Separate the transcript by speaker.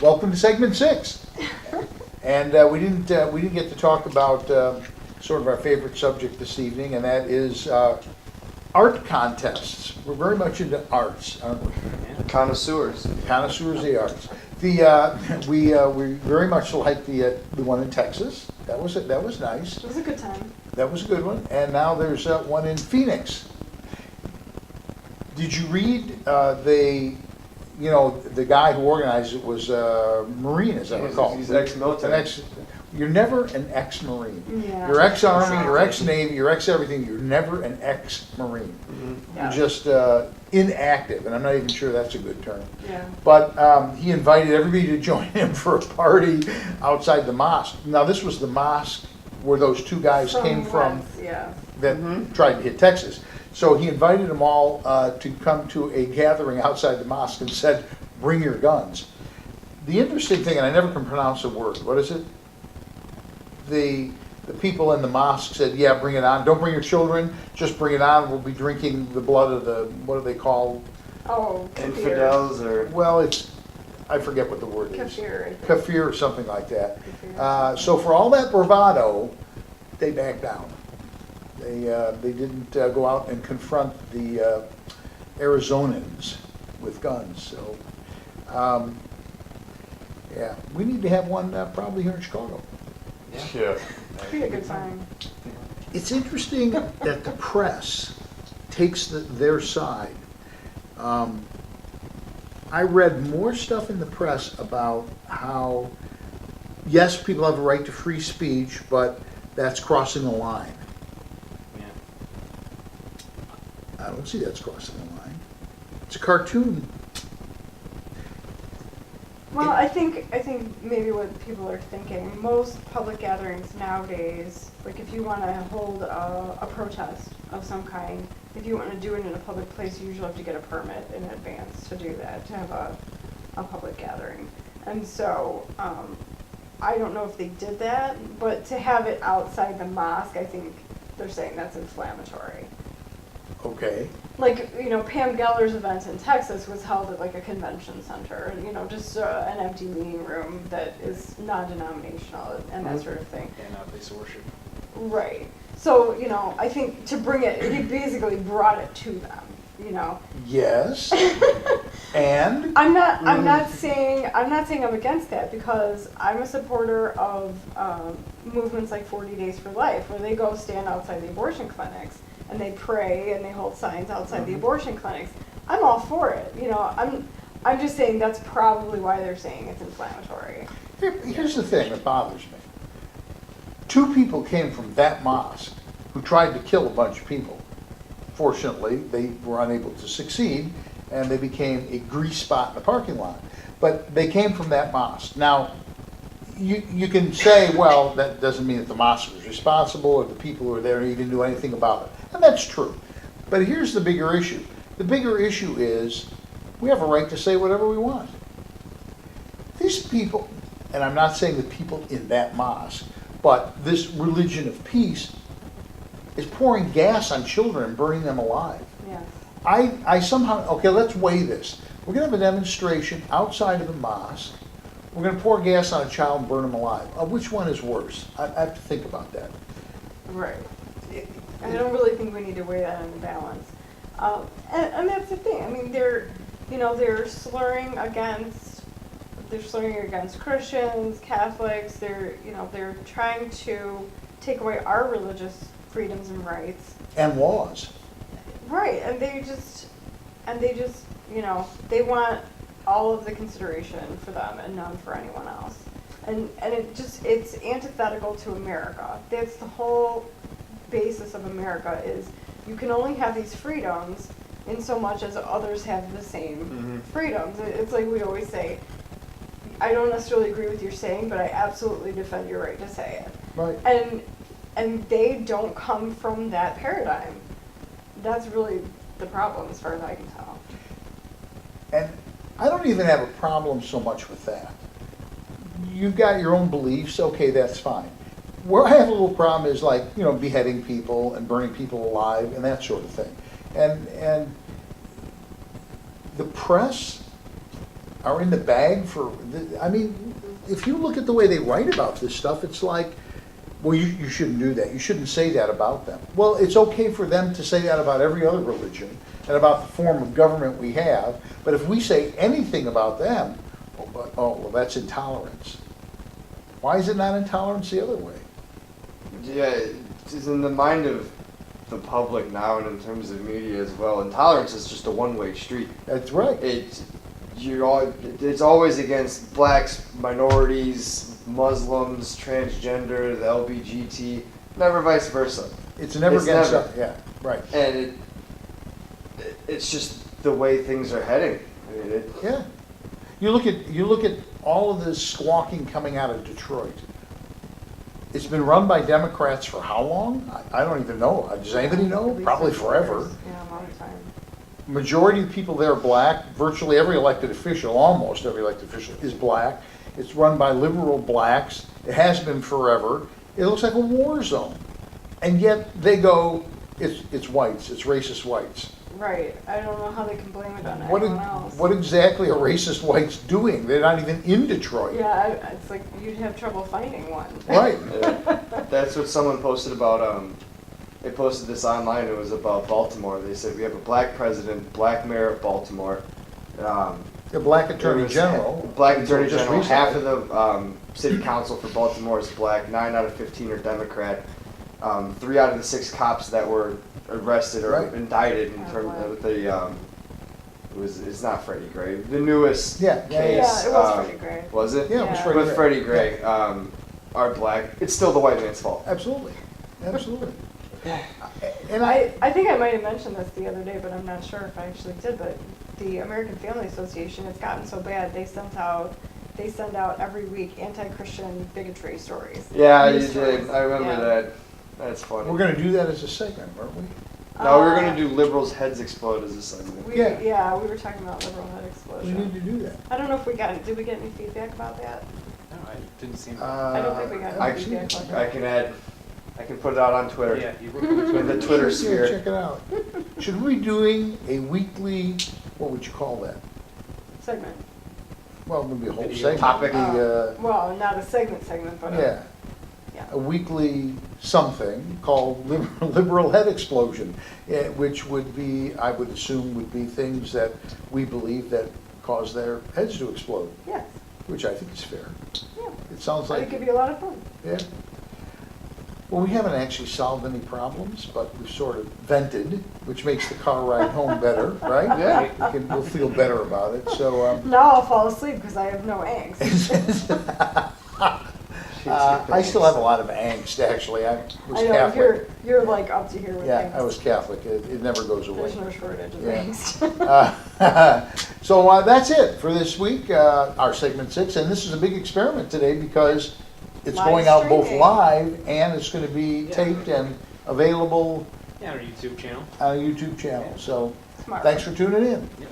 Speaker 1: welcome to segment 6. And we didn't get to talk about sort of our favorite subject this evening, and that is art contests. We're very much into arts, aren't we?
Speaker 2: Connoisseurs.
Speaker 1: Connoisseurs of the arts. We very much like the one in Texas. That was nice.
Speaker 3: It was a good time.
Speaker 1: That was a good one. And now there's one in Phoenix. Did you read the guy who organized it was a Marine, as I recall.
Speaker 2: He's ex-military.
Speaker 1: You're never an ex-Marine.
Speaker 3: Yeah.
Speaker 1: You're ex-Army, you're ex-Navy, you're ex-everything. You're never an ex-Marine.
Speaker 2: Mm-hmm.
Speaker 3: Yeah.
Speaker 1: You're just inactive, and I'm not even sure that's a good term.
Speaker 3: Yeah.
Speaker 1: But he invited everybody to join him for a party outside the mosque. Now, this was the mosque where those two guys came from
Speaker 3: West, yeah.
Speaker 1: that tried to hit Texas. So he invited them all to come to a gathering outside the mosque and said, bring your guns. The interesting thing, and I never can pronounce the word, what is it? The people in the mosque said, yeah, bring it on. Don't bring your children, just bring it on. We'll be drinking the blood of the, what do they call?
Speaker 3: Oh,
Speaker 2: Infidels or...
Speaker 1: Well, I forget what the word is.
Speaker 3: Kafir. I think.
Speaker 1: Kafir or something like that.
Speaker 3: Kafir.
Speaker 1: So for all that bravado, they backed down. They didn't go out and confront the Arizonans with guns. So, yeah, we need to have one probably here in Chicago.
Speaker 2: Yeah.
Speaker 3: Be a good time.
Speaker 1: It's interesting that the press takes their side. I read more stuff in the press about how, yes, people have a right to free speech, but that's crossing the line. I don't see that's crossing the line. It's a cartoon.
Speaker 3: Well, I think maybe what people are thinking, most public gatherings nowadays, like if you want to hold a protest of some kind, if you want to do it in a public place, you usually have to get a permit in advance to do that, to have a public gathering. And so, I don't know if they did that, but to have it outside the mosque, I think they're saying that's inflammatory.
Speaker 1: Okay.
Speaker 3: Like, Pam Geller's event in Texas was held at like a convention center, just an empty meeting room that is non-denominational and that sort of thing.
Speaker 2: And not place of worship.
Speaker 3: Right. So, I think to bring it, he basically brought it to them,
Speaker 1: Yes. And?
Speaker 3: I'm not saying I'm against that, because I'm a supporter of movements like 40 Days for Life, where they go stand outside the abortion clinics and they pray and they hold signs outside the abortion clinics. I'm all for it. I'm just saying that's probably why they're saying it's inflammatory.
Speaker 1: Here's the thing that bothers me. 2 people came from that mosque who tried to kill a bunch of people. Fortunately, they were unable to succeed, and they became a grease spot in the parking lot. But they came from that mosque. Now, you can say, well, that doesn't mean that the mosque was responsible or the people who were there even knew anything about it. And that's true. But here's the bigger issue. The bigger issue is we have a right to say whatever we want. These people, and I'm not saying the people in that mosque, but this religion of peace is pouring gas on children and burning them alive.
Speaker 3: Yeah.
Speaker 1: I somehow, okay, let's weigh this. We're going to have a demonstration outside of the mosque. We're going to pour gas on a child and burn him alive. Which one is worse? I have to think about that.
Speaker 3: Right. I don't really think we need to weigh that in the balance. And that's the thing. I mean, they're slurring against Christians, Catholics. They're trying to take away our religious freedoms and rights.
Speaker 1: And laws.
Speaker 3: Right, and they just they want all of the consideration for them and none for anyone else. And it's antithetical to America. That's the whole basis of America, is you can only have these freedoms in so much as others have the same freedoms. It's like we always say, I don't necessarily agree with your saying, but I absolutely defend your right to say it.
Speaker 1: Right.
Speaker 3: And they don't come from that paradigm. That's really the problem, as far as I can tell.
Speaker 1: And I don't even have a problem so much with that. You've got your own beliefs, okay, that's fine. Where I have a little problem is like, beheading people and burning people alive and that sort of thing. And the press, are in the bag for, I mean, if you look at the way they write about this stuff, it's like, well, you shouldn't do that. You shouldn't say that about them. Well, it's okay for them to say that about every other religion and about the form of government we have. But if we say anything about them, well, that's intolerance. Why is it not intolerance the other way?
Speaker 2: Yeah, it's in the mind of the public now, and in terms of media as well. Intolerance is just a one-way street.
Speaker 1: That's right.
Speaker 2: It's always against blacks, minorities, Muslims, transgender, the LBGT, never vice versa.
Speaker 1: It's never
Speaker 2: It's
Speaker 1: against
Speaker 2: never.
Speaker 1: us. Yeah, right.
Speaker 2: And it's just the way things are heading. I mean,
Speaker 1: Yeah. You look at all of this squawking coming out of Detroit. It's been run by Democrats for how long? I don't even know. Does anybody know?
Speaker 3: At least
Speaker 1: Probably
Speaker 3: 50
Speaker 1: forever.
Speaker 3: years. Yeah, a long time.
Speaker 1: Majority of the people there are black. Virtually every elected official, almost every elected official, is black. It's run by liberal blacks. It has been forever. It looks like a war zone. And yet they go, it's whites, it's racist whites.
Speaker 3: Right. I don't know how they can blame it on
Speaker 1: What,
Speaker 3: anyone else.
Speaker 1: what exactly are racist whites doing? They're not even in Detroit.
Speaker 3: Yeah, it's like you'd have trouble finding one.
Speaker 1: Right.
Speaker 2: that's what someone posted about. They posted this online. It was about Baltimore. They said we have a black president, black mayor of Baltimore.
Speaker 1: The black attorney
Speaker 2: There was
Speaker 1: general.
Speaker 2: Black attorney
Speaker 1: Just
Speaker 2: general.
Speaker 1: recently.
Speaker 2: Half of the city council for Baltimore is black. 9 out of 15 are Democrat. 3 out of the 6 cops that were arrested or
Speaker 1: Right.
Speaker 2: indicted in
Speaker 3: Oh,
Speaker 2: terms
Speaker 3: wow.
Speaker 2: of the. It's not Freddie Gray. The newest
Speaker 1: Yeah, yeah,
Speaker 2: case.
Speaker 3: Yeah, it was Freddie Gray.
Speaker 2: Was it?
Speaker 1: Yeah, it was
Speaker 3: Yeah.
Speaker 1: Freddie
Speaker 2: With
Speaker 1: Gray.
Speaker 2: Freddie Gray, are black. It's still the white man's fault.
Speaker 1: Absolutely, absolutely. And I,
Speaker 3: I think I might have mentioned this the other day, but I'm not sure if I actually did, but the American Family Association has gotten so bad, they send out every week anti-Christian bigotry stories.
Speaker 2: Yeah, you
Speaker 3: News stories.
Speaker 2: did. I remember
Speaker 3: Yeah.
Speaker 2: that. That's funny.
Speaker 1: we're gonna do that as a segment, aren't we?
Speaker 2: No, we were gonna do liberals' heads explode as a segment.
Speaker 1: Yeah.
Speaker 3: We were talking about liberal head
Speaker 1: We
Speaker 3: explosion.
Speaker 1: need to do that.
Speaker 3: I don't know if did we get any feedback about that?
Speaker 4: No, I didn't see him.
Speaker 3: I don't think we got
Speaker 2: I
Speaker 3: any feedback on that.
Speaker 2: I can add. I can put it out on Twitter.
Speaker 4: Yeah, you work on the
Speaker 2: In the
Speaker 4: Twitter.
Speaker 2: Twitter
Speaker 1: Yeah,
Speaker 2: sphere.
Speaker 1: check it out. Should we be doing a weekly, what would you call that?
Speaker 3: Segment.
Speaker 1: Well, maybe a whole
Speaker 4: Video.
Speaker 1: segment.
Speaker 2: Topic.
Speaker 3: Well, not a segment, but
Speaker 1: Yeah,
Speaker 3: yeah.
Speaker 1: a weekly something called liberal head explosion, which would be, I would assume, would be things that we believe that cause their heads to explode,
Speaker 3: Yes.
Speaker 1: which I think is fair.
Speaker 3: Yeah.
Speaker 1: It sounds
Speaker 3: I think
Speaker 1: like,
Speaker 3: it'd be a lot of fun.
Speaker 1: yeah. Well, we haven't actually solved any problems, but we've sort of vented, which makes the car ride home better, right?
Speaker 2: Yeah.
Speaker 1: We'll feel better about it, so.
Speaker 3: Now I'll fall asleep because I have no angst.
Speaker 1: I still have a lot of angst, actually. I was
Speaker 3: I know,
Speaker 1: Catholic.
Speaker 3: you're like up to here with
Speaker 1: Yeah,
Speaker 3: angst.
Speaker 1: I was Catholic. It never goes away.
Speaker 3: There's no shortage of
Speaker 1: Yeah.
Speaker 3: angst.
Speaker 1: So that's it for this week, our segment 6. And this is a big experiment today because it's
Speaker 3: Live
Speaker 1: going out both
Speaker 3: streaming.
Speaker 1: live and it's going to be
Speaker 4: Yeah.
Speaker 1: taped and available
Speaker 4: Yeah, our YouTube channel.
Speaker 1: on a YouTube channel. So
Speaker 3: Smart.
Speaker 1: thanks for tuning in.
Speaker 4: Yep.